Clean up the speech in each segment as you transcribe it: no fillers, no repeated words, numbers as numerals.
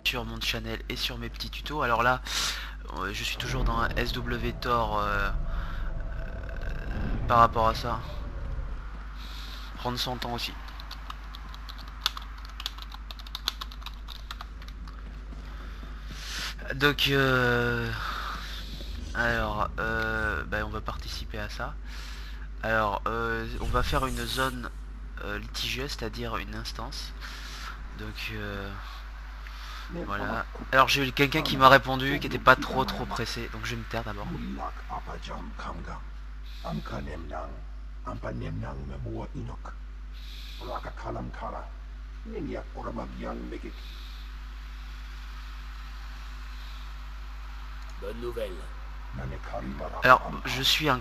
sur mon channel et sur mes petits tutos. Alors là, je suis toujours dans un SWTOR par rapport à ça. Prendre son temps aussi. Donc, alors, on va participer à ça. Alors, on va faire une zone litigieuse, c'est-à-dire une instance. Donc, voilà. Alors, j'ai eu quelqu'un qui m'a répondu, qui était pas trop pressé. Donc, je vais me taire d'abord. Bonne nouvelle. Alors, je suis un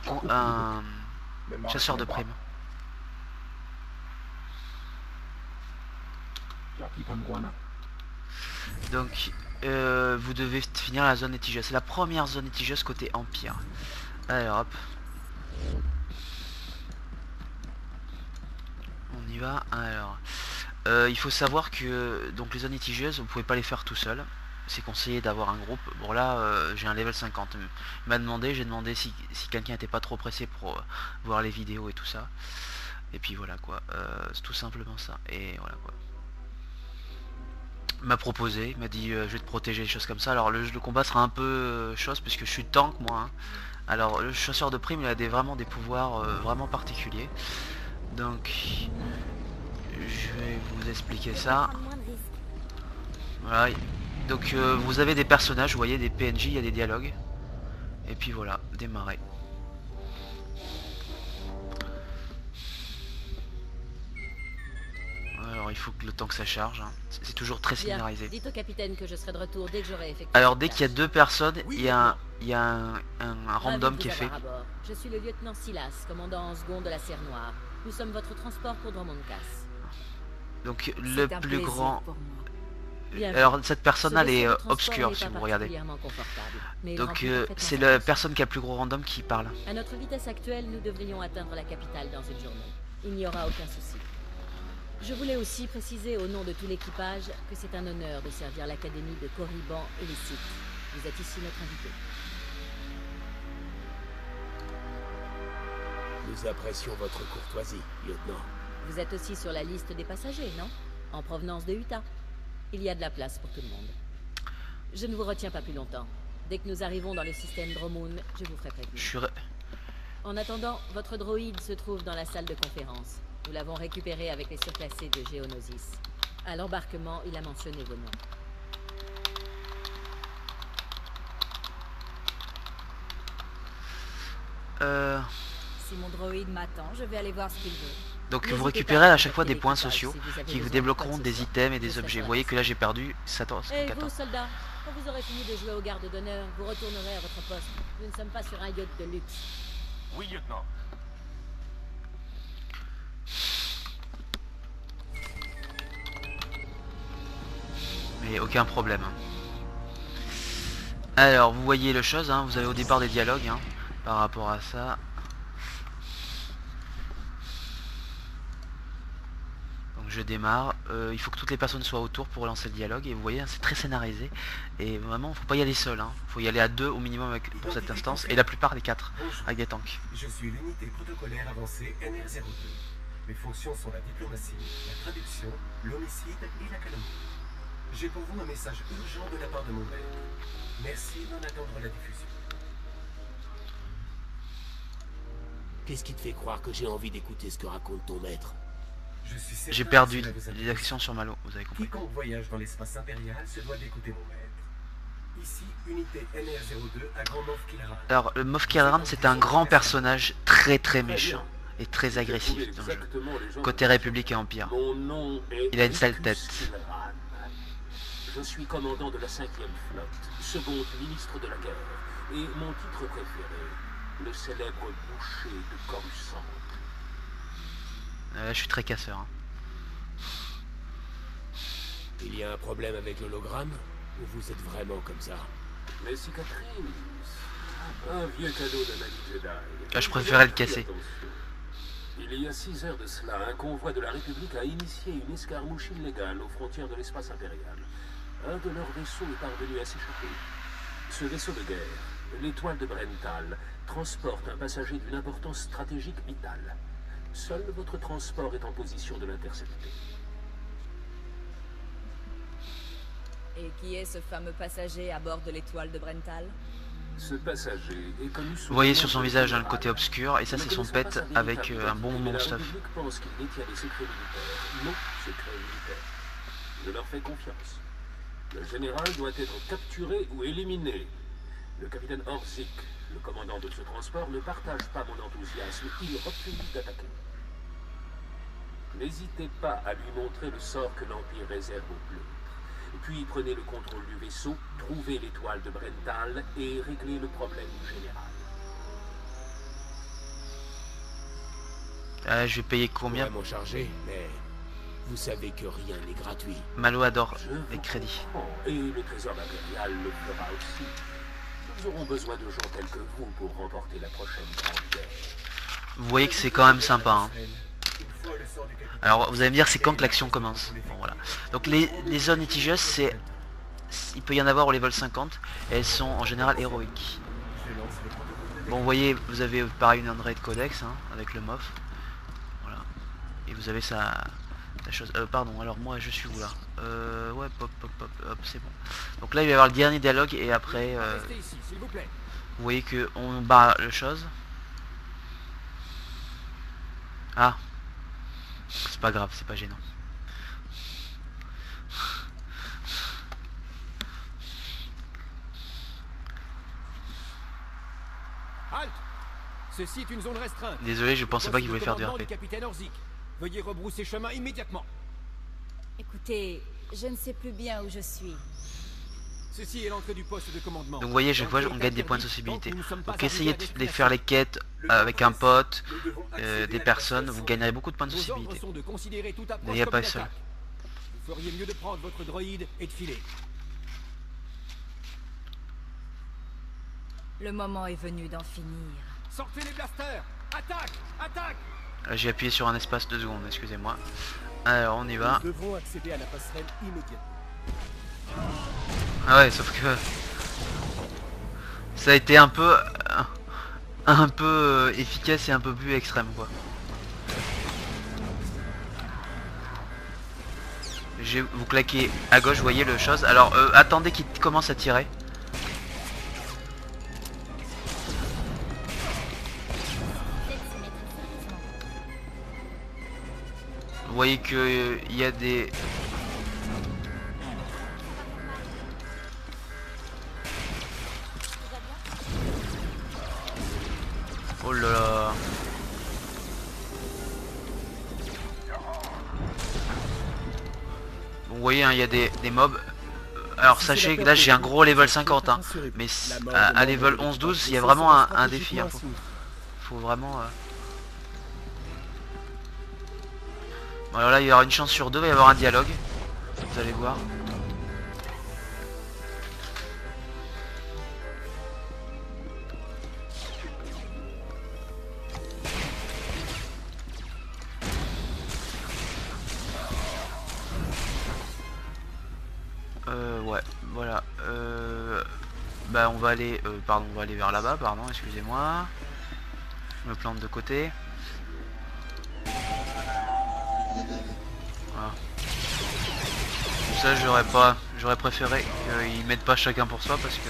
chasseur de primes. Donc, vous devez finir la zone litigieuse. C'est la première zone litigieuse côté Empire. Alors, hop. On y va. Alors, il faut savoir que donc les zones litigieuses, vous pouvez pas les faire tout seul. C'est conseillé d'avoir un groupe. Bon là, j'ai un level 50. Il m'a demandé, j'ai demandé si quelqu'un n'était pas trop pressé pour voir les vidéos et tout ça. Et puis voilà quoi. C'est tout simplement ça. Et voilà quoi. Il m'a proposé, il m'a dit je vais te protéger, des choses comme ça. Alors le combat sera un peu chose puisque je suis tank moi. Hein. Alors le chasseur de primes il a vraiment des pouvoirs vraiment particuliers. Donc je vais vous expliquer ça. Voilà. Donc vous avez des personnages, vous voyez des PNJ, il y a des dialogues. Et puis voilà, démarrer. Alors il faut que le temps que ça charge. Hein. C'est toujours très scénarisé. Dites au capitaine que je serai de retour dès que j'aurai effectué. Alors dès qu'il y a deux personnes, il y a un random qui est fait. Je suis le lieutenant Silas, commandant en second de la Serre Noire. Nous sommes votre transport pour Drummond-Cass. Donc le plus grand... Alors cette personne elle est obscure si vous regardez. Donc c'est la personne qui a le plus gros random qui parle. À notre vitesse actuelle, nous devrions atteindre la capitale dans une journée. Il n'y aura aucun souci. Je voulais aussi préciser au nom de tout l'équipage que c'est un honneur de servir l'académie de Corriban et les Sith. Vous êtes ici notre invité. Nous apprécions votre courtoisie, lieutenant. Vous êtes aussi sur la liste des passagers, non? En provenance de Utah. Il y a de la place pour tout le monde. Je ne vous retiens pas plus longtemps. Dès que nous arrivons dans le système Dromoon, je vous ferai prévenir. En attendant, votre droïde se trouve dans la salle de conférence. Nous l'avons récupéré avec les surclassés de Geonosis. À l'embarquement, il a mentionné vos noms. Si mon droïde m'attend, je vais aller voir ce qu'il veut. Donc vous récupérez à chaque fois des points sociaux qui vous débloqueront des items et des objets. Vous voyez que là j'ai perdu 14. Et vous soldats, quand vous aurez fini de jouer au garde d'honneur, vous retournerez à votre poste. Nous ne sommes pas sur un yacht de luxe. Oui, lieutenant. Mais aucun problème. Alors vous voyez le chose, hein, vous avez au départ des dialogues hein, par rapport à ça. Je démarre, il faut que toutes les personnes soient autour pour lancer le dialogue et vous voyez hein, c'est très scénarisé et vraiment faut pas y aller seul, hein. Faut y aller à deux au minimum pour cette instance et la plupart des 4 avec des tanks. Je suis l'unité protocolaire avancée NR02. Mes fonctions sont la diplomatie, la traduction, l'homicide et la calomnie. J'ai pour vous un message urgent de la part de mon maître. Merci d'en attendre la diffusion. Qu'est-ce qui te fait croire que j'ai envie d'écouter ce que raconte ton maître? J'ai perdu les actions sur Malo, vous avez compris. Quiconque voyage dans l'espace impérial se doit d'écouter mon maître. Ici, unité NR02 à Grand Moff Kilran. Alors, le Moff Kilran, c'est un grand personnage très méchant et très agressif dans le jeu. Côté République et Empire. Il a une sale tête. Je suis commandant de la 5e flotte, second ministre de la guerre, et mon titre préféré, le célèbre boucher de Coruscant. Je suis très casseur. Hein. Il y a un problème avec l'hologramme? Ou vous êtes vraiment comme ça? Les cicatrices. Un vieux cadeau de la Jedi. Je préférais le casser. Il y a 6 heures de cela, un convoi de la République a initié une escarmouche illégale aux frontières de l'espace impérial. un de leurs vaisseaux est parvenu à s'échapper. Ce vaisseau de guerre, l'étoile de Brental, transporte un passager d'une importance stratégique vitale. Seul votre transport est en position de l'intercepter. Et qui est ce fameux passager à bord de l'étoile de Brental? Ce passager est connu sous Vous voyez sur son visage le côté obscur, et ça c'est son pet avec un bon bon stuff. Le public pense qu'il détient des secrets militaires. Non, secrets militaires. Je leur fais confiance. Le général doit être capturé ou éliminé. Le capitaine Orzik, le commandant de ce transport, ne partage pas mon enthousiasme. Il refuse d'attaquer. N'hésitez pas à lui montrer le sort que l'Empire réserve aux Bleus. Puis prenez le contrôle du vaisseau, trouvez l'étoile de Brental et réglez le problème général. Je vais payer combien? Vraiment chargé, mais vous savez que rien n'est gratuit. Malo adore les crédits. Et le trésor impérial le fera aussi. Nous aurons besoin de gens tels que vous pour remporter la prochaine grande guerre. Vous voyez que c'est quand même sympa, hein. Alors vous allez me dire c'est quand que l'action commence. Bon, voilà. Donc les zones litigieuses, c'est il peut y en avoir au level 50 et elles sont en général héroïques. Bon vous voyez, vous avez pareil une Android Codex hein, avec le MOF. Voilà. Et vous avez sa chose. Pardon, alors moi je suis où là? Ouais, hop, c'est bon. Donc là il va y avoir le dernier dialogue et après vous voyez que on barre le chose. Ah, c'est pas grave, c'est pas gênant. Halt! Ceci est une zone restreinte. Désolé, je pensais pas qu'il voulait faire du RP. Du capitaine Orzik. Veuillez rebrousser chemin immédiatement. Écoutez, je ne sais plus bien où je suis. Ceci est l'entrée du poste de commandement. Donc vous voyez, chaque fois on gagne des points de sensibilité. Donc essayez de faire les quêtes avec un pote, des personnes, vous gagnerez beaucoup de points de sensibilité. Il n'y a pas seul. Vous feriez mieux de prendre votre droïde et de filer. Le moment est venu d'en finir. Sortez les blasters! Attaque! Attaque! J'ai appuyé sur un espace 2 secondes, excusez-moi. Alors on y va. Nous devrons accéder à la passerelle immédiatement. Ah ouais, sauf que ça a été un peu efficace et un peu plus extrême quoi. Je vais vous claquer à gauche, vous voyez le chose. Alors attendez qu'il commence à tirer. Vous voyez que il y a des oh là là. Bon, vous voyez, hein, il y a des mobs. Alors sachez que là j'ai un gros level 50 hein, mais à level 11-12 il y a vraiment un défi hein. Faut vraiment Bon, alors là il y aura une chance sur deux, il va y avoir un dialogue. Vous allez voir. Ouais, voilà. Bah on va aller, pardon, on va aller vers là-bas, pardon, excusez-moi. Je me plante de côté. Voilà. Ça j'aurais préféré qu'ils mettent pas chacun pour soi parce que...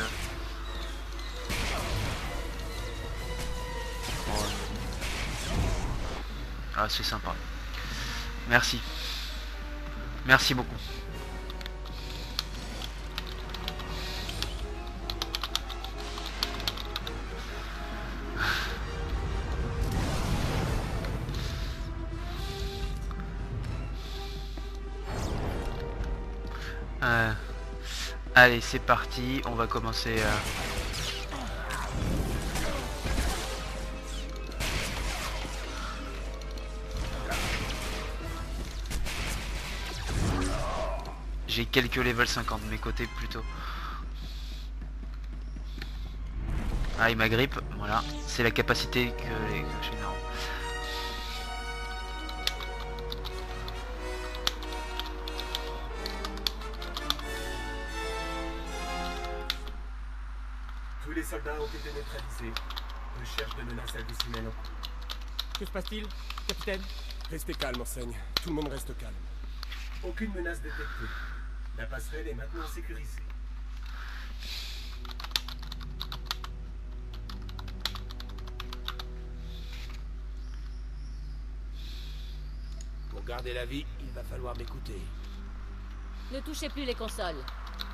Ouais. Ah c'est sympa. Merci. Merci beaucoup. Allez c'est parti, on va commencer J'ai quelques level 50 de mes côtés plutôt. Ah il m'agrippe, voilà, c'est la capacité que les généraux. soldats ont été neutralisés. Recherche de menaces additionnelles en cours. Que se passe-t-il, capitaine? Restez calme, enseigne. Tout le monde reste calme. Aucune menace détectée. La passerelle est maintenant sécurisée. Pour garder la vie, il va falloir m'écouter. Ne touchez plus les consoles.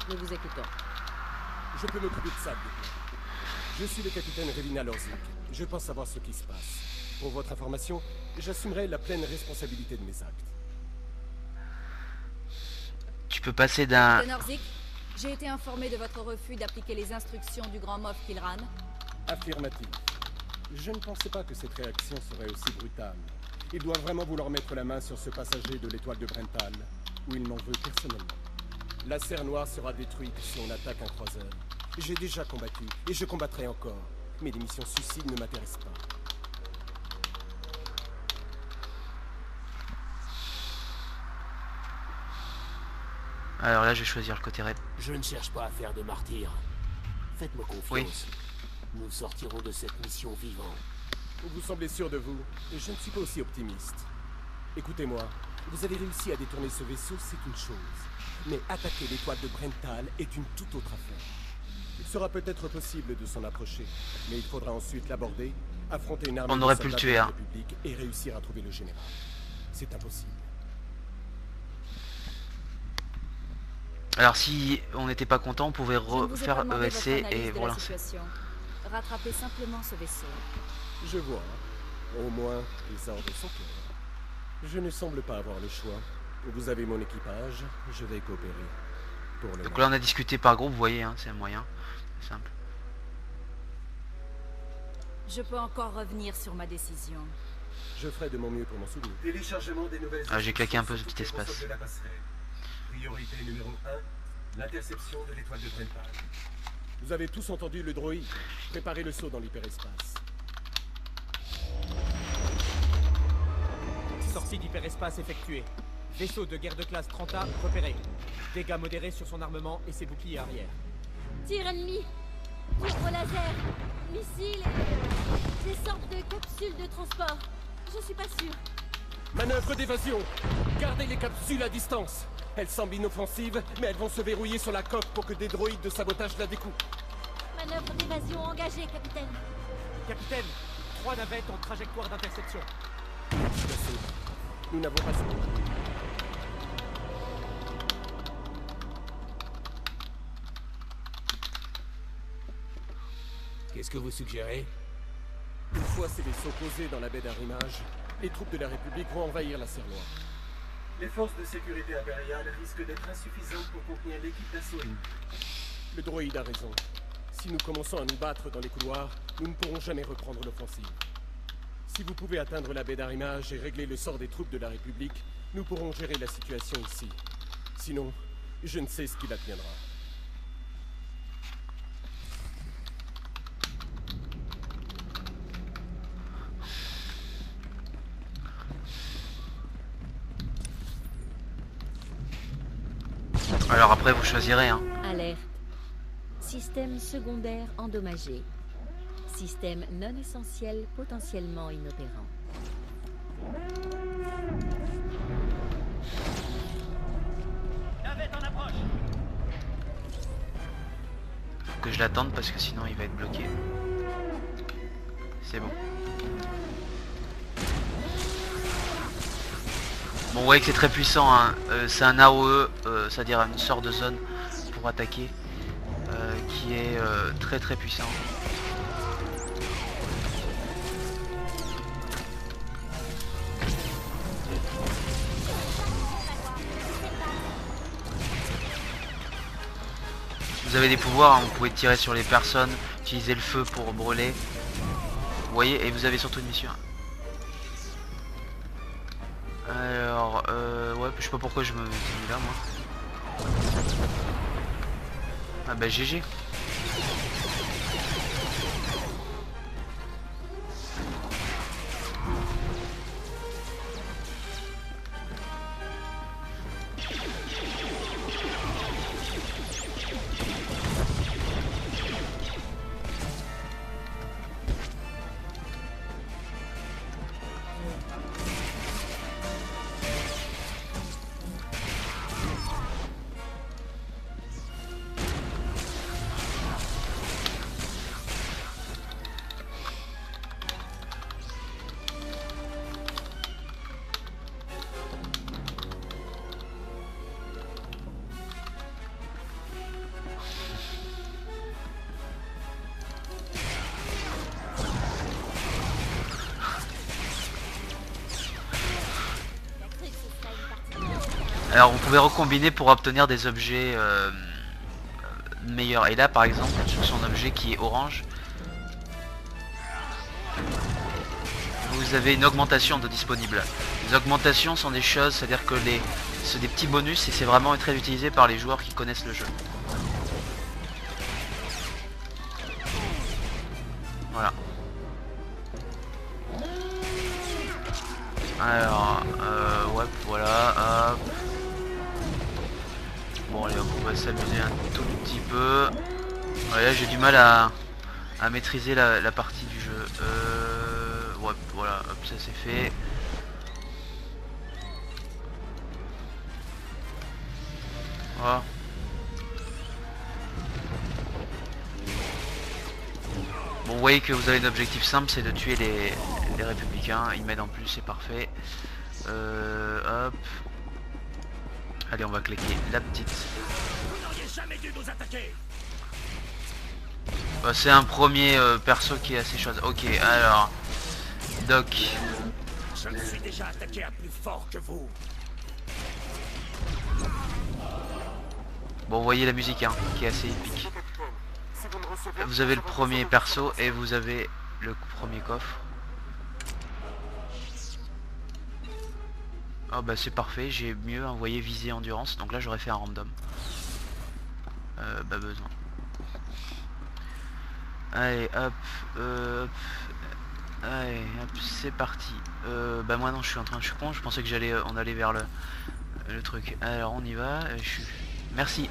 Nous vous écoutons. Je peux m'occuper de ça, lieutenant. Je suis le capitaine Relina Lorzik. Je pense savoir ce qui se passe. Pour votre information, j'assumerai la pleine responsabilité de mes actes. Tu peux passer d'un... Capitaine Orzik, j'ai été informé de votre refus d'appliquer les instructions du grand Moff Kilran. Affirmatif. Je ne pensais pas que cette réaction serait aussi brutale. Il doit vraiment vouloir mettre la main sur ce passager de l'étoile de Brental, où il m'en veut personnellement. La Serre Noire sera détruite si on attaque un croiseur. J'ai déjà combattu, et je combattrai encore. Mais les missions suicides ne m'intéressent pas. Alors là, je vais choisir le côté Je ne cherche pas à faire de martyr. Faites-moi confiance. Oui. Nous sortirons de cette mission vivants. Vous semblez sûr de vous. Je ne suis pas aussi optimiste. Écoutez-moi, vous avez réussi à détourner ce vaisseau, c'est une chose. Mais attaquer l'étoile de Brental est une toute autre affaire. Il sera peut-être possible de s'en approcher, mais il faudra ensuite l'aborder, affronter une armée On aurait pu le tuer, de la hein. République et réussir à trouver le général. C'est impossible. Alors si on n'était pas content, on pouvait Je ne vous ai pas refaire demandé votre ESC analyse et de la relancer. situation. Rattrapez simplement ce vaisseau. Je vois. Au moins, les ordres sont clairs. Je ne semble pas avoir le choix. Vous avez mon équipage, je vais coopérer. Pour le Donc moment. là on a discuté par groupe, vous voyez, hein, c'est un moyen. C'est simple. Je peux encore revenir sur ma décision. Je ferai de mon mieux pour m'en souvenir. Téléchargement des nouvelles... Ah, j'ai claqué un peu ce instructions petit sur toutes les espace. consoles de la passerelle. Priorité numéro 1, l'interception de l'étoile de Brental. Vous avez tous entendu le droïde. Préparez le saut dans l'hyperespace. Sortie d'hyperespace effectuée. Vaisseau de guerre de classe 30A repéré. Dégâts modérés sur son armement et ses boucliers arrière. Tir ennemi. Tir au laser. Missiles et... des sortes de capsules de transport. Je suis pas sûr. Manœuvre d'évasion. Gardez les capsules à distance. Elles semblent inoffensives, mais elles vont se verrouiller sur la coque pour que des droïdes de sabotage la découpent. Manœuvre d'évasion engagée, capitaine. Capitaine, 3 navettes en trajectoire d'interception. L'assaut. Nous n'avons pas ce temps. Qu'est-ce que vous suggérez? Une fois ces vaisseaux posés dans la baie d'arrimage, les troupes de la République vont envahir la Serre Noire. Les forces de sécurité impériales risquent d'être insuffisantes pour contenir l'équipe d'assaut ennemie. Le droïde a raison. Si nous commençons à nous battre dans les couloirs, nous ne pourrons jamais reprendre l'offensive. Si vous pouvez atteindre la baie d'arrimage et régler le sort des troupes de la République, nous pourrons gérer la situation ici. Sinon, je ne sais ce qu'il adviendra. Alors après vous choisirez, hein. Alerte. Système secondaire endommagé. Système non essentiel potentiellement inopérant. Navette en approche. Faut que je l'attende parce que sinon il va être bloqué. C'est bon. Bon, vous voyez que c'est très puissant, hein. C'est un AOE, c'est-à-dire une sorte de zone pour attaquer, qui est très très puissant. Vous avez des pouvoirs, hein, vous pouvez tirer sur les personnes, utiliser le feu pour brûler. Vous voyez, et vous avez surtout une mission. Alors, ouais, je sais pas pourquoi je me suis mis là, moi. Ah bah GG. Alors on pouvait recombiner pour obtenir des objets meilleurs. Et là par exemple sur son objet qui est orange, vous avez une augmentation de disponible. Les augmentations sont des choses, c'est-à-dire que c'est des petits bonus et c'est vraiment très utilisé par les joueurs qui connaissent le jeu. Voilà. Alors, ouais, voilà, hop. Bon allez, on va s'amuser un tout petit peu. Ouais, là j'ai du mal à maîtriser la partie du jeu. Ouais, voilà, hop, ça c'est fait. Voilà. Bon, vous voyez que vous avez un objectif simple, c'est de tuer les républicains. Ils m'aident en plus, c'est parfait. Hop. Allez, on va cliquer la petite. Vous n'auriez jamais dû nous attaquer. Bah, c'est un premier perso qui est assez chose. Ok, alors. Doc. Je me suis déjà attaqué à plus fort que vous. Bon, vous voyez la musique hein, qui est assez épique. Vous avez le premier perso et vous avez le premier coffre. Oh bah c'est parfait, j'ai mieux envoyé viser endurance, donc là j'aurais fait un random. Bah besoin. Allez hop, allez hop, c'est parti. Bah moi non, je suis con, je pensais que on allait vers le truc. Alors on y va, merci.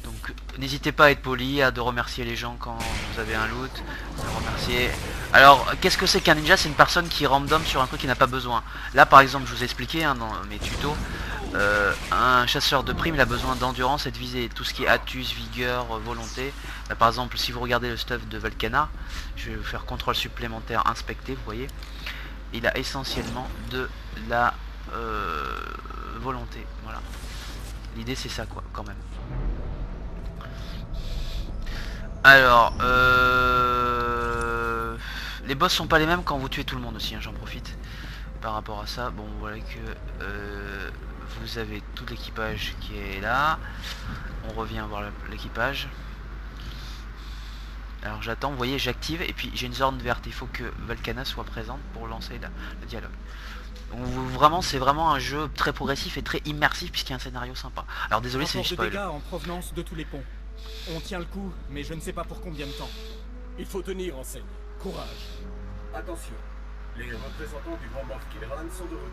Donc n'hésitez pas à être poli, à de remercier les gens quand vous avez un loot, de remercier. Alors qu'est-ce que c'est qu'un ninja? C'est une personne qui random sur un truc qui n'a pas besoin. Là par exemple je vous ai expliqué hein, dans mes tutos, un chasseur de primes il a besoin d'endurance et de visée. Tout ce qui est atus, vigueur, volonté. Là, par exemple si vous regardez le stuff de Valkana, je vais vous faire contrôle supplémentaire inspecté, vous voyez. Il a essentiellement de la volonté. Voilà. L'idée c'est ça quoi quand même. Alors, les boss sont pas les mêmes quand vous tuez tout le monde aussi, hein, j'en profite par rapport à ça. Bon, voilà que vous avez tout l'équipage qui est là. On revient voir l'équipage. Alors j'attends, vous voyez, j'active et puis j'ai une zone verte. Il faut que Valkana soit présente pour lancer le dialogue. Donc vraiment, c'est vraiment un jeu très progressif et très immersif puisqu'il y a un scénario sympa. Alors désolé, c'est du spoil. Dégâts en provenance de tous les ponts. On tient le coup, mais je ne sais pas pour combien de temps. Il faut tenir, enseigne. Courage. Attention, les représentants du Grand Morph Kilran sont de retour.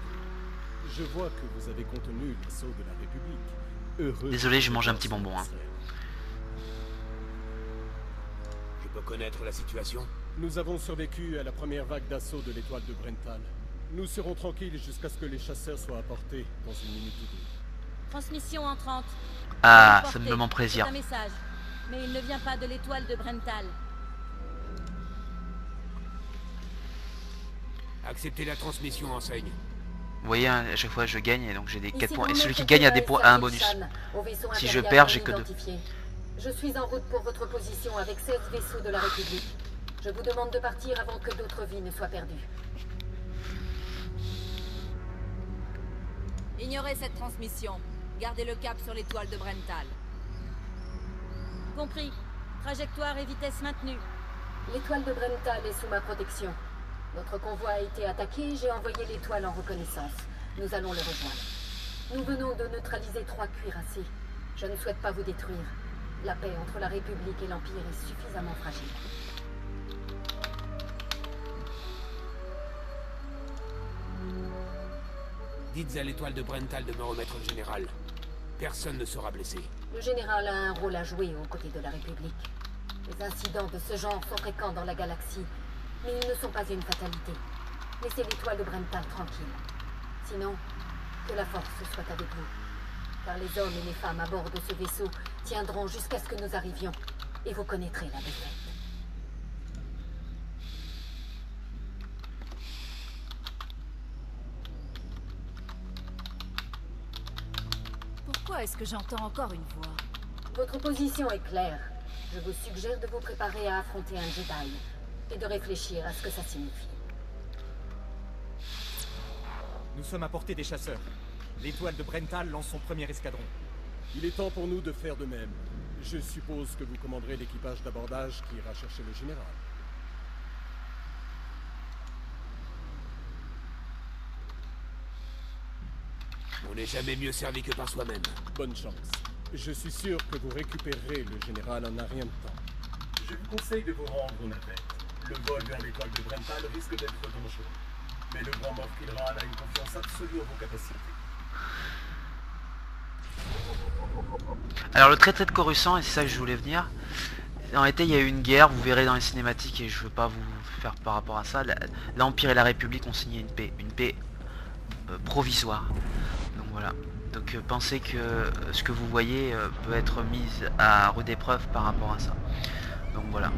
Je vois que vous avez contenu l'assaut de la République. Heureux. Désolé, je mange un petit bonbon. Hein. Je peux connaître la situation? Nous avons survécu à la première vague d'assaut de l'étoile de Brental. Nous serons tranquilles jusqu'à ce que les chasseurs soient apportés dans une minute ou deux. Transmission entrante. Ah, ça me demande plaisir. Un message, mais il ne vient pas de l'étoile de Brental. Acceptez la transmission, enseigne. Vous voyez, hein, à chaque fois je gagne et donc j'ai des 4 points. Et celui qui gagne a des points, a un bonus. Si je perds, j'ai que 2. Je suis en route pour votre position avec 16 vaisseaux de la République. Je vous demande de partir avant que d'autres vies ne soient perdues. Ignorez cette transmission. Gardez le cap sur l'étoile de Brental. Compris. Trajectoire et vitesse maintenue. L'étoile de Brental est sous ma protection. Notre convoi a été attaqué, j'ai envoyé l'étoile en reconnaissance. Nous allons le rejoindre. Nous venons de neutraliser 3 cuirassés. Je ne souhaite pas vous détruire. La paix entre la République et l'Empire est suffisamment fragile. Dites à l'étoile de Brental de me remettre le général. Personne ne sera blessé. Le général a un rôle à jouer aux côtés de la République. Les incidents de ce genre sont fréquents dans la galaxie, mais ils ne sont pas une fatalité. Laissez l'étoile de Brental tranquille. Sinon, que la force soit avec vous. Car les hommes et les femmes à bord de ce vaisseau tiendront jusqu'à ce que nous arrivions, et vous connaîtrez la défaite. Pourquoi est-ce que j'entends encore une voix? Votre position est claire. Je vous suggère de vous préparer à affronter un Jedi, et de réfléchir à ce que ça signifie. Nous sommes à portée des chasseurs. L'étoile de Brental lance son premier escadron. Il est temps pour nous de faire de même. Je suppose que vous commanderez l'équipage d'abordage qui ira chercher le général. On n'est jamais mieux servi que par soi-même. Bonne chance. Je suis sûr que vous récupérerez le général en un rien de temps. Je vous conseille de vous rendre aux navettes. Le vol vers l'étoile de Brental risque d'être dangereux. Mais le grand Moff Kilran a une confiance absolue en vos capacités. Alors le traité de Coruscant, et c'est ça que je voulais venir. En réalité, il y a eu une guerre, vous verrez dans les cinématiques, et je veux pas vous faire par rapport à ça. L'Empire et la République ont signé une paix provisoire. Donc voilà. Donc pensez que ce que vous voyez peut être mis à rude épreuve par rapport à ça. Donc voilà.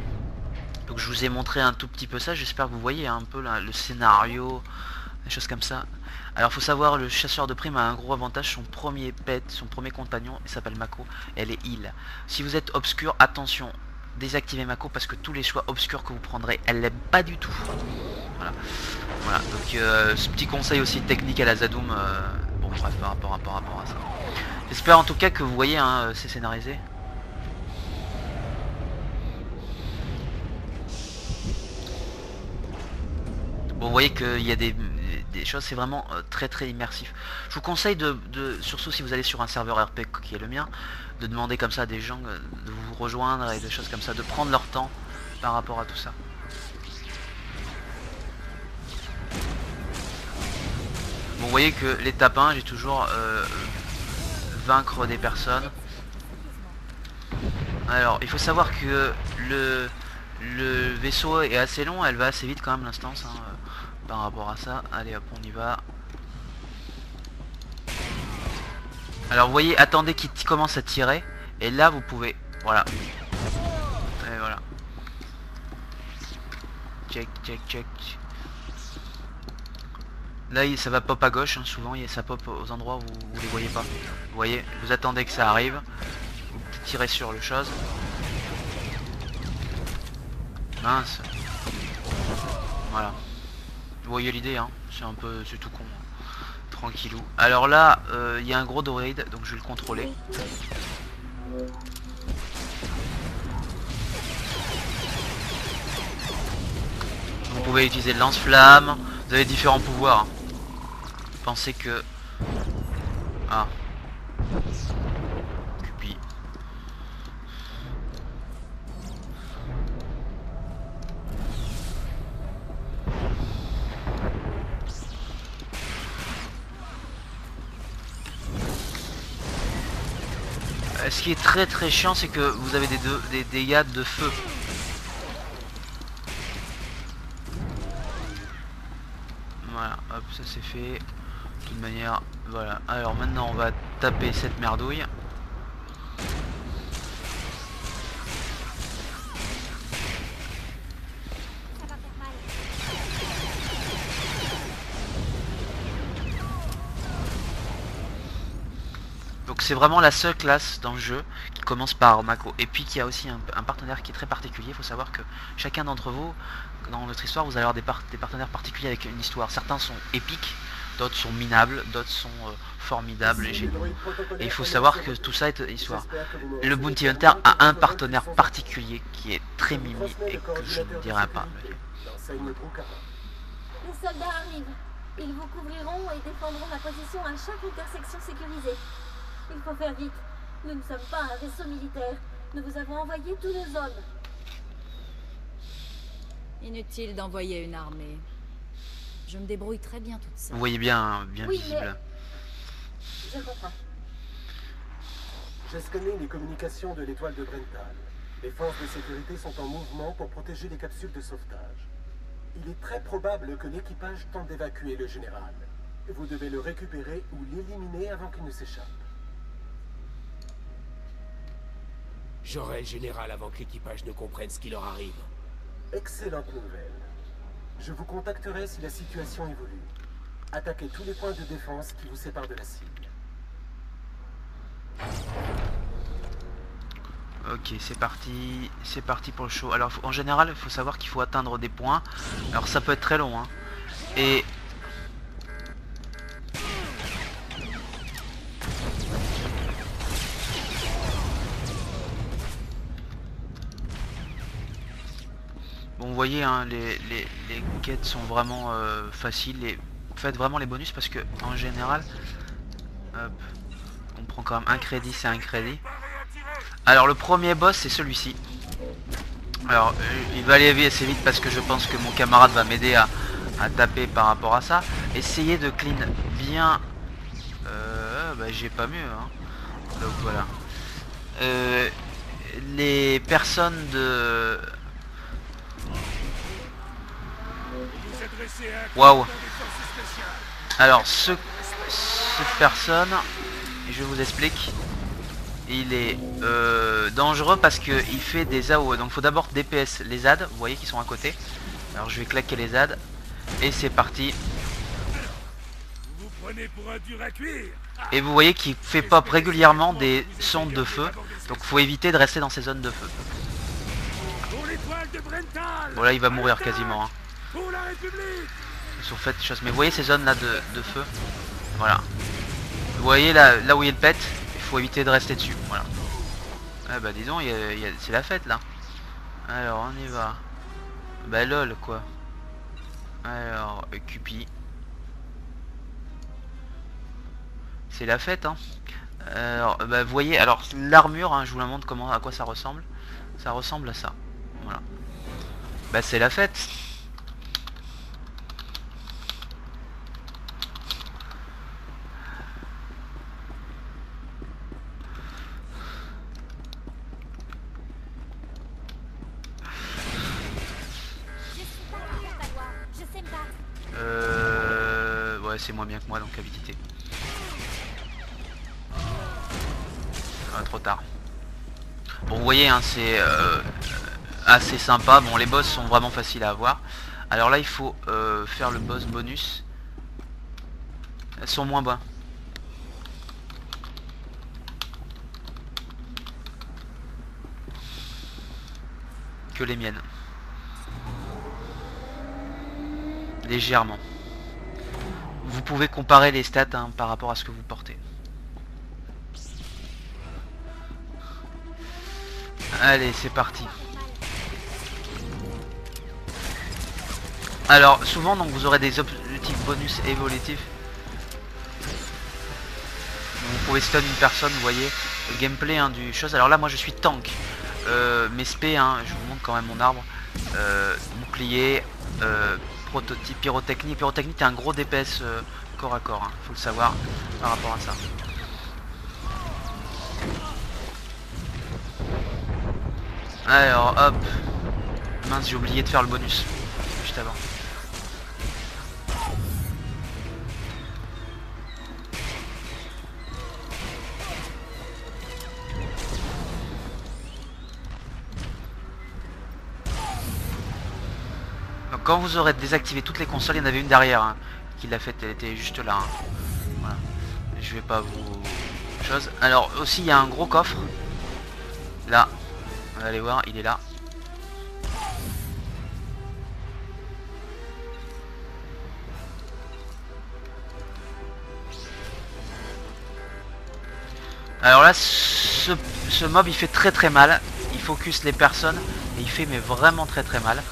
Donc je vous ai montré un tout petit peu ça, j'espère que vous voyez un peu le scénario, des choses comme ça. Alors faut savoir, le chasseur de primes a un gros avantage, son premier pet, son premier compagnon, il s'appelle Mako, elle est heal. Si vous êtes obscur, attention, désactivez Mako parce que tous les choix obscurs que vous prendrez, elle l'aime pas du tout. Voilà, voilà. Donc ce petit conseil aussi technique à la Zadoum, bon bref, par rapport à ça. J'espère en tout cas que vous voyez, hein, c'est scénarisé. Bon, vous voyez qu'il y a des choses, c'est vraiment très immersif. Je vous conseille surtout si vous allez sur un serveur RP qui est le mien, de demander comme ça à des gens de vous rejoindre et des choses comme ça, de prendre leur temps par rapport à tout ça. Bon, vous voyez que l'étape 1, j'ai toujours vaincre des personnes. Alors, il faut savoir que le vaisseau est assez long, elle va assez vite quand même l'instance, hein, par rapport à ça. Allez hop, on y va. Alors vous voyez, attendez qu'il commence à tirer, et là vous pouvez, voilà. Et voilà. Check. Là ça va pop à gauche, hein, souvent ça pop aux endroits où vous les voyez pas. Vous voyez, vous attendez que ça arrive, vous tirez sur le chose. Mince. Voilà. Vous voyez l'idée, hein, c'est tout con. Tranquillou. Alors là, il y a un gros droïde, donc je vais le contrôler. Vous pouvez utiliser le lance-flamme. Vous avez différents pouvoirs. Hein. Pensez que... Ah. Cupi. Ce qui est très chiant, c'est que vous avez des dégâts de feu. Voilà, hop, ça c'est fait. De toute manière, voilà. Alors maintenant on va taper cette merdouille. Donc c'est vraiment la seule classe dans le jeu qui commence par Mako. Et puis qui a aussi un partenaire qui est très particulier. Il faut savoir que chacun d'entre vous, dans notre histoire, vous allez avoir des partenaires particuliers avec une histoire. Certains sont épiques, d'autres sont minables, d'autres sont formidables et géniaux. Et il faut savoir que tout ça est histoire. Le Bounty Hunter a un partenaire particulier qui est très mimi et que je ne dirai pas. Les soldats arrivent. Ils vous couvriront et défendront la position à chaque intersection sécurisée. Il faut faire vite. Nous ne sommes pas un vaisseau militaire. Nous vous avons envoyé tous nos hommes. Inutile d'envoyer une armée. Je me débrouille très bien toute seule. Vous voyez bien, Oui, visible. Je comprends. J'ai scanné les communications de l'étoile de Brental. Les forces de sécurité sont en mouvement pour protéger les capsules de sauvetage. Il est très probable que l'équipage tente d'évacuer le général. Vous devez le récupérer ou l'éliminer avant qu'il ne s'échappe. J'aurai le général avant que l'équipage ne comprenne ce qui leur arrive. Excellente nouvelle. Je vous contacterai si la situation évolue. Attaquez tous les points de défense qui vous séparent de la cible. Ok, c'est parti pour le show. Alors en général, il faut savoir qu'il faut atteindre des points. Alors ça peut être très long, hein. Et Bon, vous voyez, hein, les quêtes sont vraiment faciles. Et faites vraiment les bonus parce que en général, hop, on prend quand même un crédit, c'est un crédit. Alors le premier boss c'est celui-ci. Alors il va aller assez vite parce que je pense que mon camarade va m'aider à taper par rapport à ça. Essayez de clean bien. Bah, j'ai pas mieux. Hein. Donc voilà. Les personnes de... Waouh. Alors cette personne, je vous explique. Il est dangereux parce que il fait des AOE. Donc faut d'abord DPS les ZAD, vous voyez qu'ils sont à côté. Alors je vais claquer les ZAD. Et c'est parti. Vous prenez pour un dur à cuire. Et vous voyez qu'il fait pop régulièrement des sondes de feu. Donc faut éviter de rester dans ces zones de feu. Bon là il va mourir quasiment. Hein. Ils sont faits de choses. Mais vous voyez ces zones là de feu. Voilà. Vous voyez là où il pète. Il faut éviter de rester dessus. Voilà. Ah bah disons c'est la fête là. Alors on y va. Bah lol quoi. Alors Cupi. C'est la fête hein. Alors bah vous voyez alors l'armure hein, je vous la montre comment à quoi ça ressemble. Ça ressemble à ça. Voilà. Bah c'est la fête. Ouais c'est moins bien que moi donc habilité. Ah, trop tard. Bon vous voyez hein, c'est assez sympa. Bon les boss sont vraiment faciles à avoir. Alors là il faut faire le boss bonus. Elles sont moins bas. Que les miennes. Légèrement. Vous pouvez comparer les stats hein, par rapport à ce que vous portez. Allez, c'est parti. Alors, souvent, donc, vous aurez des objectifs bonus évolutifs. Vous pouvez stun une personne, vous voyez, le gameplay hein, du chose. Alors là, moi, je suis tank. Mes spé, hein, je vous montre quand même mon arbre. Bouclier, prototype, pyrotechnie. Pyrotechnie, t'es un gros DPS corps à corps, hein, faut le savoir par rapport à ça. Alors, hop. Mince, j'ai oublié de faire le bonus. Juste avant. Donc quand vous aurez désactivé toutes les consoles, il y en avait une derrière hein, qui l'a fait, elle était juste là. Hein. Voilà. Je vais pas vous... chose. Alors aussi il y a un gros coffre. Là. On va aller voir, il est là. Alors là, ce mob il fait très mal. Il focus les personnes et il fait mais vraiment très mal.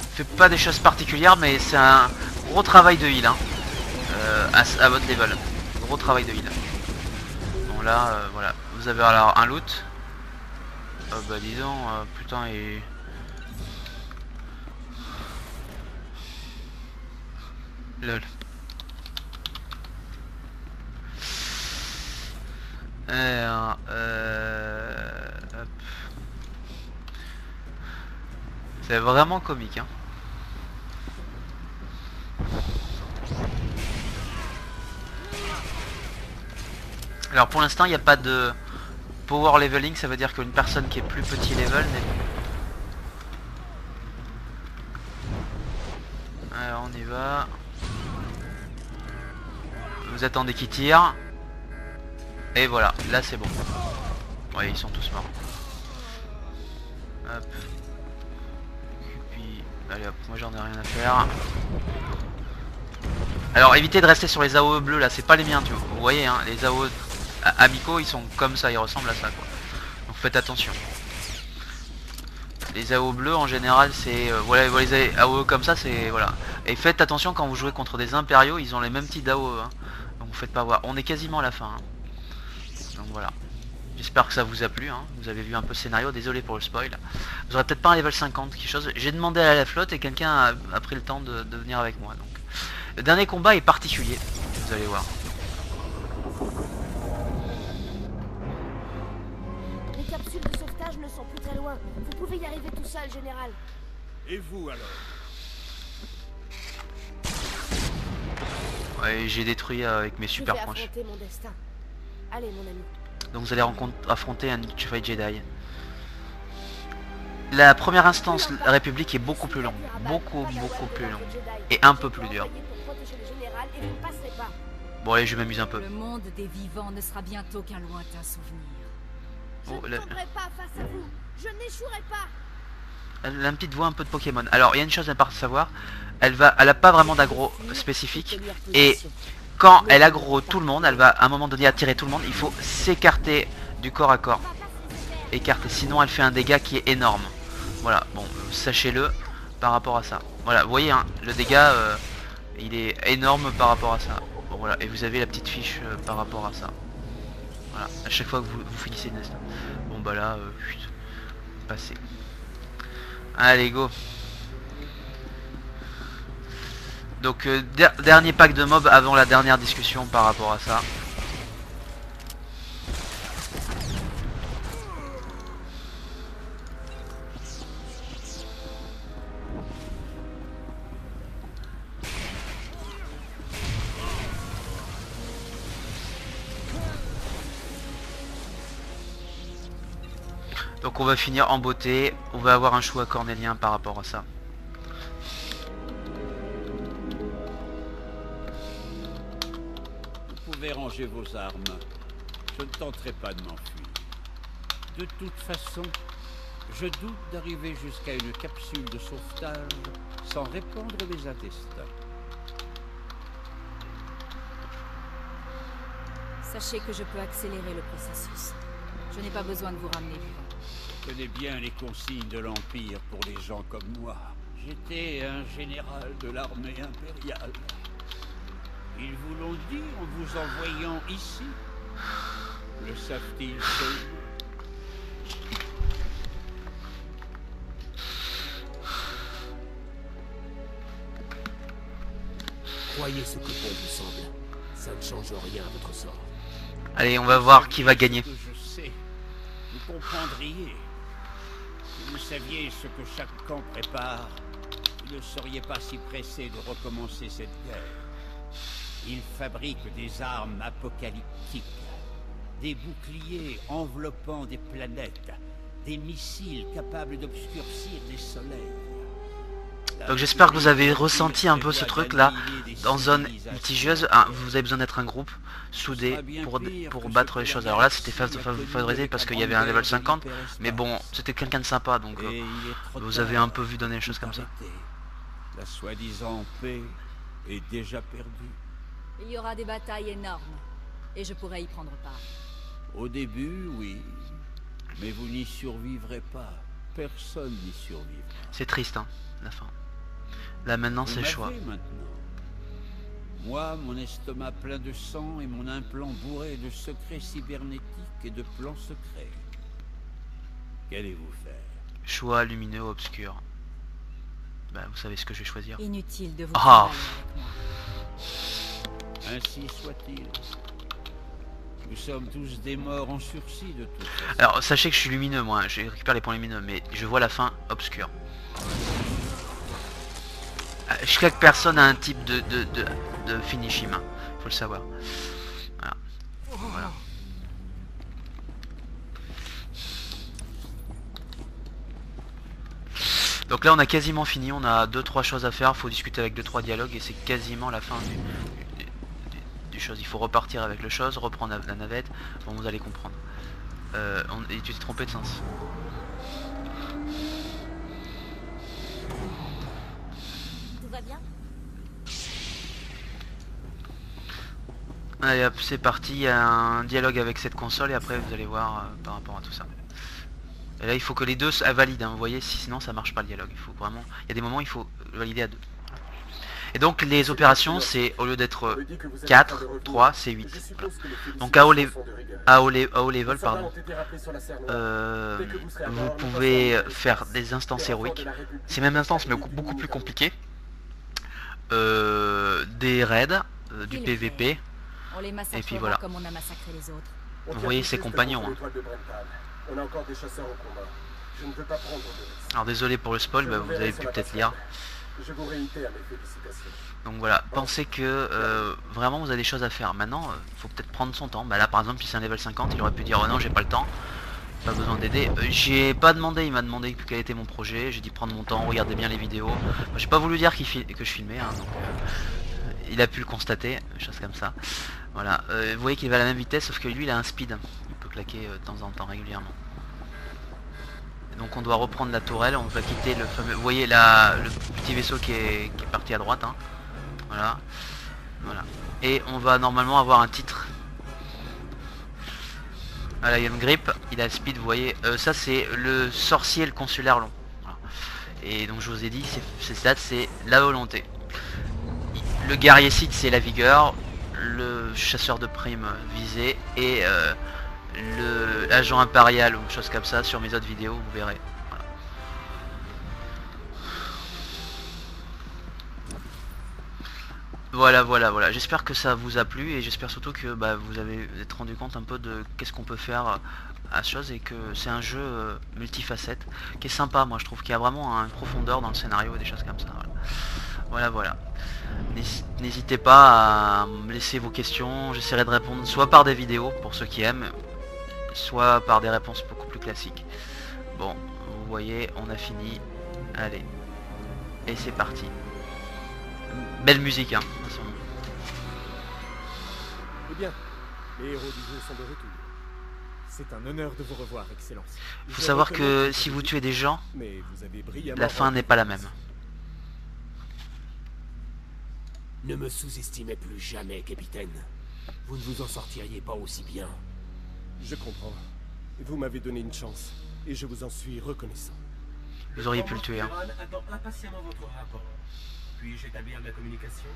Il fait pas des choses particulières mais c'est un gros travail de heal hein, à votre level. Gros travail de heal. Bon là, voilà. Vous avez alors un loot. Bah disons, putain et... Lol. Alors, hop. C'est vraiment comique, hein. Alors pour l'instant il n'y a pas de power leveling, ça veut dire qu'une personne qui est plus petit level n'est... Alors on y va. Vous attendez qu'il tire. Et voilà, là c'est bon. Ouais, ils sont tous morts. Hop. Et puis, allez hop, moi j'en ai rien à faire. Alors évitez de rester sur les AOE bleus là, c'est pas les miens, tu vois. Vous voyez hein, les AOE amicaux, ils sont comme ça, ils ressemblent à ça quoi. Donc faites attention. Les AO bleus en général c'est voilà, les AO comme ça c'est voilà. Et faites attention quand vous jouez contre des impériaux, ils ont les mêmes types d'AO hein. Donc vous faites pas voir. On est quasiment à la fin hein. Donc voilà. J'espère que ça vous a plu hein. Vous avez vu un peu le scénario, désolé pour le spoil. Vous aurez peut-être pas un level 50 quelque chose. J'ai demandé à la flotte et quelqu'un a pris le temps de venir avec moi. Donc le dernier combat est particulier, vous allez voir. Les capsules de sauvetage ne sont plus très loin. Vous pouvez y arriver tout seul, général. Et vous alors? Ouais, j'ai détruit avec mes super Je vais punch. affronter mon destin. Allez, mon ami. Donc vous allez affronter un Jedi. La première instance, la République est beaucoup plus longue. Beaucoup plus longue. Et un peu plus dur. Bon allez, je vais m'amuser un peu. Le monde des vivants ne sera bientôt qu'un lointain souvenir. Oh, Je ne tomberai pas face à vous. Je n'échouerai pas. Elle a une petite voix un peu de Pokémon. Alors il y a une chose à part savoir, elle a pas vraiment d'aggro spécifique. Et quand elle aggro tout le monde, elle va à un moment donné attirer tout le monde. Il faut s'écarter du corps à corps. Écarter, sinon elle fait un dégât qui est énorme. Voilà, bon, sachez-le par rapport à ça. Voilà, vous voyez, hein, le dégât, il est énorme par rapport à ça. Bon, voilà, et vous avez la petite fiche par rapport à ça. Voilà, à chaque fois que vous finissez une instant. Bon, bah là, passez. Allez, go. Donc, dernier pack de mobs avant la dernière discussion par rapport à ça. Donc on va finir en beauté, on va avoir un choix cornélien par rapport à ça. Vous pouvez ranger vos armes. Je ne tenterai pas de m'enfuir. De toute façon, je doute d'arriver jusqu'à une capsule de sauvetage sans répandre mes intestins. Sachez que je peux accélérer le processus. Je n'ai pas besoin de vous ramener vivant. Je connais bien les consignes de l'Empire pour les gens comme moi. J'étais un général de l'armée impériale. Ils vous l'ont dit en vous envoyant ici. Le savent-ils seuls? Croyez ce que bon vous semble. Ça ne change rien à votre sort. Allez, on va voir qui va gagner. Je sais. Vous comprendriez. Si vous saviez ce que chaque camp prépare, vous ne seriez pas si pressé de recommencer cette guerre. Ils fabriquent des armes apocalyptiques, des boucliers enveloppant des planètes, des missiles capables d'obscurcir des soleils. Donc j'espère que vous avez ressenti un peu ce truc là, dans zone litigieuse. Ah, vous avez besoin d'être un groupe soudé pour battre les choses. Alors là c'était favorisé parce qu'il y avait un level 50, mais bon c'était quelqu'un de sympa, donc vous avez un peu vu donner les choses comme ça. La soi-disant paix est déjà perdue. Il y aura des batailles énormes, et je pourrai y prendre part. Au début, oui, mais vous n'y survivrez pas. Personne n'y survivra. C'est triste, hein, la fin. Là maintenant c'est le choix. Moi, mon estomac plein de sang et mon implant bourré de secrets cybernétiques et de plans secrets. Qu'allez-vous faire? Choix lumineux ou obscur. Bah vous savez ce que je vais choisir. Inutile de vous Ah. Ainsi soit-il. Nous sommes tous des morts en sursis de tout ça. Alors sachez que je suis lumineux moi, je récupère les points lumineux, mais je vois la fin obscure. Chaque personne a un type de finishing, hein. Faut le savoir. Voilà. Voilà. Donc là on a quasiment fini, on a 2-3 choses à faire, faut discuter avec 2-3 dialogues et c'est quasiment la fin du chose. Il faut repartir avec le chose, reprendre la navette, bon vous allez comprendre. Et tu t'es trompé de sens. Tout va bien? Allez hop, c'est parti, il y a un dialogue avec cette console et après vous allez voir par rapport à tout ça. Et là il faut que les deux valident, hein, vous voyez, sinon ça marche pas le dialogue. Il faut vraiment, il y a des moments où il faut valider à deux. Et donc les opérations c'est au lieu d'être 4, 3, c'est 8. Voilà. Donc à haut level, pardon, vous pouvez faire des instances héroïques. C'est même instance mais beaucoup plus compliqué. Des raids, du PVP. Et puis voilà. Comme on a massacré les autres. Vous voyez ses compagnons. Hein. On a encore des chasseurs au combat. Je ne veux pas prendre de risque. Alors désolé pour le spoil, bah, vous avez pu peut-être lire. Je vous réitère mes félicitations. Donc voilà, pensez que vraiment vous avez des choses à faire. Maintenant, il faut peut-être prendre son temps. Bah là par exemple, si c'est un level 50, il aurait pu dire oh non, j'ai pas le temps, pas besoin d'aider. J'ai pas demandé, il m'a demandé quel était mon projet. J'ai dit prendre mon temps, regardez bien les vidéos. J'ai pas voulu dire que je filmais, hein, donc il a pu le constater, chose comme ça. Voilà, vous voyez qu'il va à la même vitesse, sauf que lui il a un speed. Il peut claquer de temps en temps régulièrement. Et donc on doit reprendre la tourelle, on va quitter le fameux. Vous voyez le petit vaisseau qui est parti à droite. Hein. Voilà. Voilà. Et on va normalement avoir un titre. Voilà, il y a une grippe, il a le speed, vous voyez. Ça c'est le sorcier, le consulaire long. Voilà. Et donc je vous ai dit, ces stats c'est la volonté. Le guerrier Sith c'est la vigueur. Le chasseur de primes visé et l'agent impérial ou chose comme ça sur mes autres vidéos, vous verrez. Voilà. J'espère que ça vous a plu et j'espère surtout que vous avez êtes rendu compte un peu de qu'est-ce qu'on peut faire à ce chose et que c'est un jeu multifacette qui est sympa. Moi je trouve qu'il y a vraiment une profondeur dans le scénario et des choses comme ça. Voilà. N'hésitez pas à me laisser vos questions, j'essaierai de répondre soit par des vidéos pour ceux qui aiment, soit par des réponses beaucoup plus classiques. Bon, vous voyez, on a fini. Allez, et c'est parti. Belle musique, hein. Eh bien, les héros du jeu sont de retour. C'est un honneur de vous revoir, Excellence. Il faut savoir que si vous tuez des gens, la fin n'est pas la même. Ne me sous-estimez plus jamais, capitaine. Vous ne vous en sortiriez pas aussi bien. Je comprends. Vous m'avez donné une chance, et je vous en suis reconnaissant. Vous auriez pu le tuer, hein. Attends impatiemment votre rapport. Puis-je établir la communication?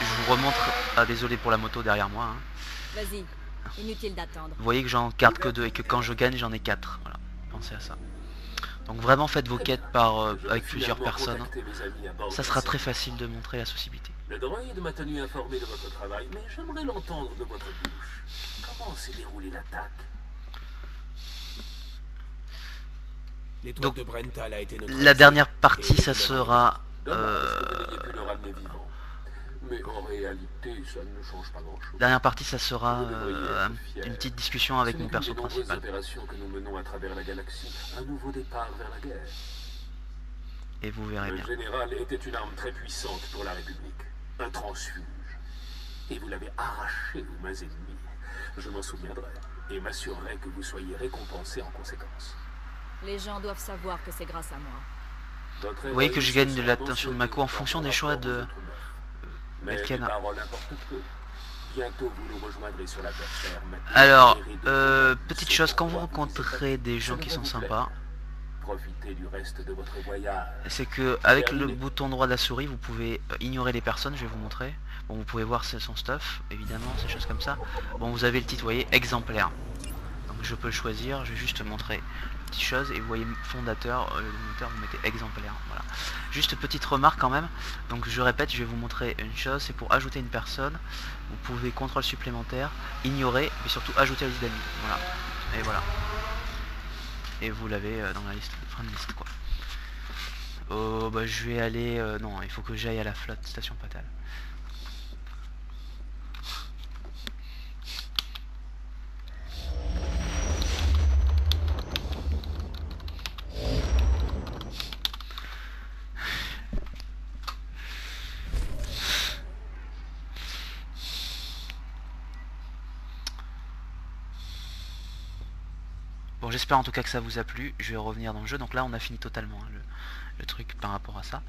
Je vous remontre... Ah, désolé pour la moto derrière moi. Hein. Vas-y, inutile d'attendre. Vous voyez que j'en garde que 2 et que quand je gagne, j'en ai 4. Voilà, pensez à ça. Donc vraiment faites vos quêtes avec plusieurs personnes. Ça sera très facile de montrer la sociabilité. Le droïde m'a tenu informé de votre travail, mais j'aimerais l'entendre de votre bouche. Comment s'est déroulée l'attaque? L'étoile de Brental a été la dernière partie, ça sera... Mais en réalité, ça ne change pas grand-chose. Dernière partie, ça sera une petite discussion avec mon perso principal. Opérations que nous menons à travers la galaxie, un nouveau départ vers la guerre. Et vous verrez bien. Le général était une arme très puissante pour la République, un transfuge. Et vous l'avez arraché aux mains ennemies. Je m'en souviendrai et m'assurerai que vous soyez récompensé en conséquence. Les gens doivent savoir que c'est grâce à moi. Vous voyez que je gagne de l'attention de Mako en fonction des choix de... Alors, petite chose, quand vous rencontrez des gens qui sont sympas, c'est que avec le bouton droit de la souris, vous pouvez ignorer les personnes, je vais vous montrer. Bon, vous pouvez voir son stuff, évidemment, ces choses comme ça. Bon, vous avez le titre, vous voyez, exemplaire. Donc je peux le choisir, je vais juste montrer petite chose et vous voyez fondateur, le moteur, vous mettez exemplaire. Voilà. Juste petite remarque quand même. Donc je répète, je vais vous montrer une chose, c'est pour ajouter une personne, vous pouvez contrôle supplémentaire, ignorer, mais surtout ajouter la liste d'amis. Voilà. Et voilà. Et vous l'avez dans la liste, fin de liste quoi. Oh bah je vais aller. Non, il faut que j'aille à la flotte, station fatale. Bon, j'espère en tout cas que ça vous a plu. Je vais revenir dans le jeu. Donc là on a fini totalement hein, le truc par rapport à ça.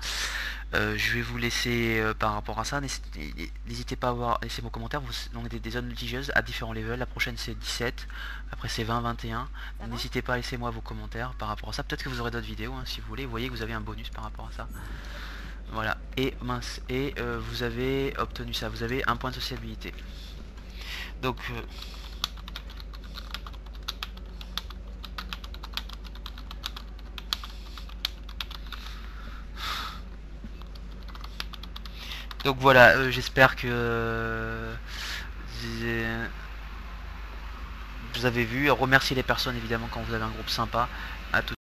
Je vais vous laisser par rapport à ça. N'hésitez pas à laisser vos commentaires. Donc des zones litigieuses à différents levels. La prochaine c'est 17, après c'est 20, 21. N'hésitez pas à laisser moi vos commentaires par rapport à ça. Peut-être que vous aurez d'autres vidéos hein, si vous voulez. Vous voyez que vous avez un bonus par rapport à ça. Voilà. Et mince. Et vous avez obtenu ça. Vous avez un point de sociabilité. Donc donc voilà, j'espère que vous avez vu. Remerciez les personnes évidemment quand vous avez un groupe sympa. À tout